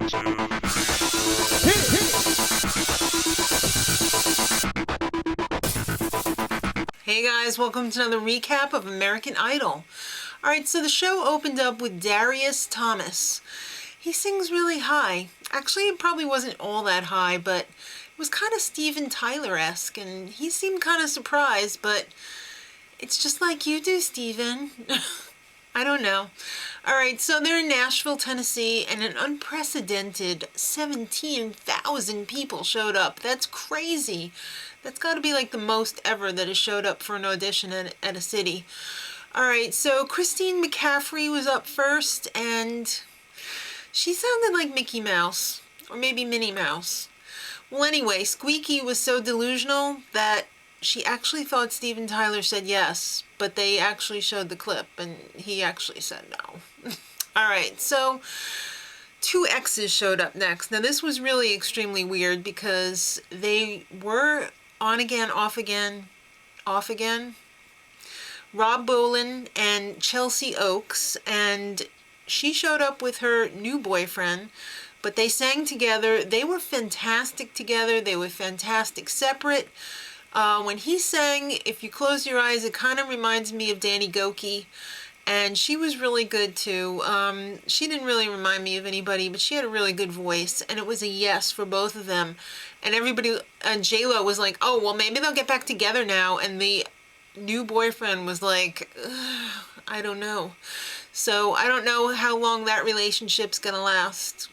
Hey guys, welcome to another recap of American Idol. Alright, so the show opened up with Darius Thomas. He sings really high. Actually, it probably wasn't all that high, but it was kind of Steven Tyler-esque, and he seemed kind of surprised, but it's just like you do, Steven. I don't know. Alright, so they're in Nashville, Tennessee, and an unprecedented 17,000 people showed up. That's crazy. That's got to be like the most ever that has showed up for an audition at a city. Alright, so Christine McCaffrey was up first, and she sounded like Mickey Mouse, or maybe Minnie Mouse. Well, anyway, Squeaky was so delusional that she actually thought Steven Tyler said yes, but they actually showed the clip, and he actually said no. Alright, so 2 exes showed up next. Now, this was really extremely weird because they were on again, off again, off again. Rob Bolin and Chelsie Oakes, and she showed up with her new boyfriend, but they sang together. They were fantastic together. They were fantastic separate. When he sang, if you close your eyes, it kind of reminds me of Danny Gokey, and she was really good too. She didn't really remind me of anybody, but she had a really good voice, and it was a yes for both of them. And everybody, J-Lo was like, oh, well, maybe they'll get back together now, and the new boyfriend was like, I don't know. So I don't know how long that relationship's gonna last.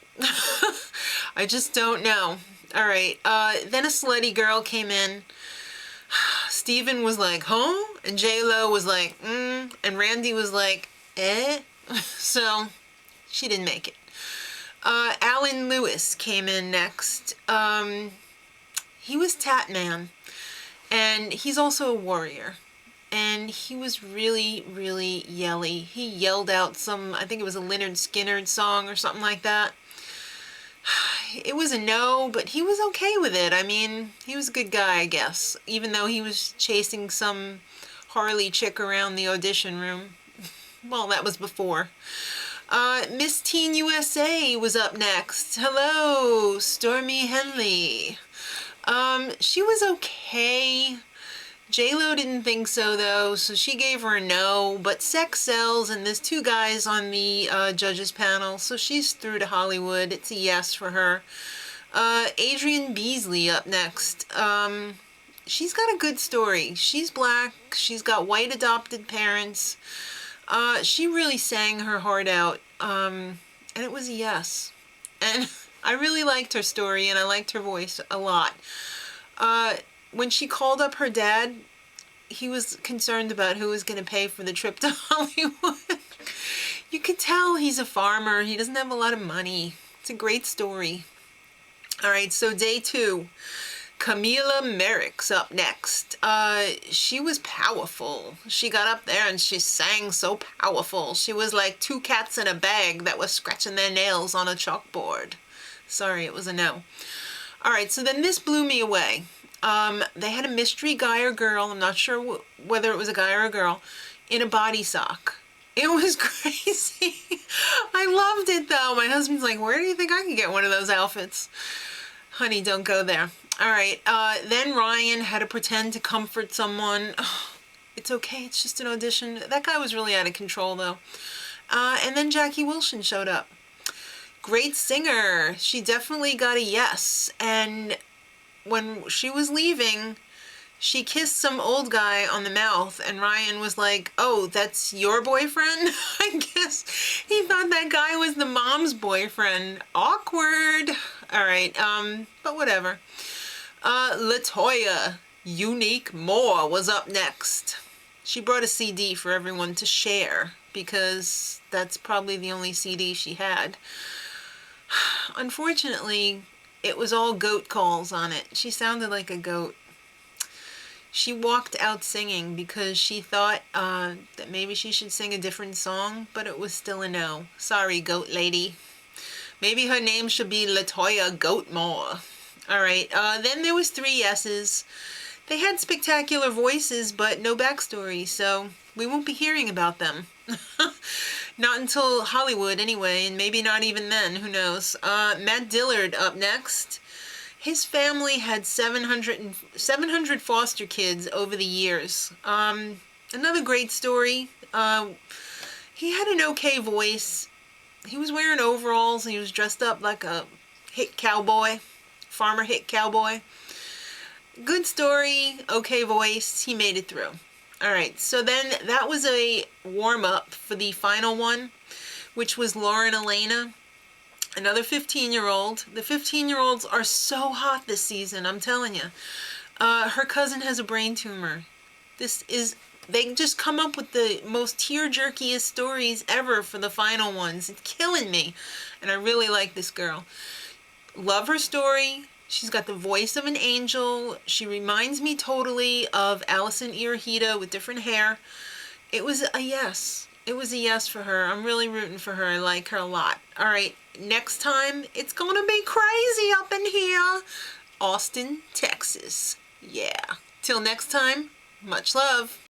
I just don't know. All right, then a slutty girl came in. Steven was like, huh? And J-Lo was like, and Randy was like, eh? So she didn't make it. Alan Lewis came in next. He was Tatman, and he's also a warrior. And he was really, really yelly. He yelled out some, I think it was a Lynyrd Skynyrd song or something like that. It was a no, but he was okay with it. I mean, he was a good guy, I guess, even though he was chasing some Harley chick around the audition room. Well, that was before. Miss Teen USA was up next. Hello, Stormi Henley. She was okay. J-Lo didn't think so, though, so she gave her a no, but sex sells, and there's 2 guys on the judges panel, so she's through to Hollywood. It's a yes for her. Adrienne Beasley up next. She's got a good story. She's black. She's got white adopted parents. She really sang her heart out, and it was a yes. And I really liked her story, and I liked her voice a lot. When she called up her dad, he was concerned about who was going to pay for the trip to Hollywood. You could tell he's a farmer. He doesn't have a lot of money. It's a great story. All right, so day 2. Camilla Marik up next. She was powerful. She got up there and she sang so powerful. She was like 2 cats in a bag that was scratching their nails on a chalkboard. Sorry, it was a no. All right, so then this blew me away. They had a mystery guy or girl, I'm not sure whether it was a guy or a girl, in a body sock. It was crazy. I loved it, though. My husband's like, where do you think I can get one of those outfits? Honey, don't go there. All right, then Ryan had to pretend to comfort someone. Oh, it's okay, it's just an audition. That guy was really out of control, though. And then Jackie Wilson showed up. Great singer. She definitely got a yes. And when she was leaving, she kissed some old guy on the mouth, and Ryan was like, oh, that's your boyfriend? I guess he thought that guy was the mom's boyfriend. Awkward. All right, but whatever. Latoya, Younique More was up next. She brought a CD for everyone to share because that's probably the only CD she had. Unfortunately, it was all goat calls on it. She sounded like a goat. She walked out singing because she thought that maybe she should sing a different song, but it was still a no. Sorry, goat lady. Maybe her name should be Latoya Goatmore. All right, then there was 3 yeses. They had spectacular voices, but no backstory, so we won't be hearing about them. Not until Hollywood anyway, and maybe not even then, who knows. Matt Dillard up next. His family had 700 foster kids over the years. Another great story. He had an okay voice. He was wearing overalls and he was dressed up like a hick cowboy, farmer hick cowboy. Good story, okay voice, he made it through. Alright, so then that was a warm-up for the final one, which was Lauren Alaina, another 15-year-old. The 15-year-olds are so hot this season, I'm telling you. Her cousin has a brain tumor. They just come up with the most tear-jerkiest stories ever for the final ones. It's killing me. And I really like this girl. Love her story. She's got the voice of an angel. She reminds me totally of Allison Irahita with different hair. It was a yes. It was a yes for her. I'm really rooting for her. I like her a lot. All right, next time, it's going to be crazy up in here. Austin, Texas. Yeah. Till next time, much love.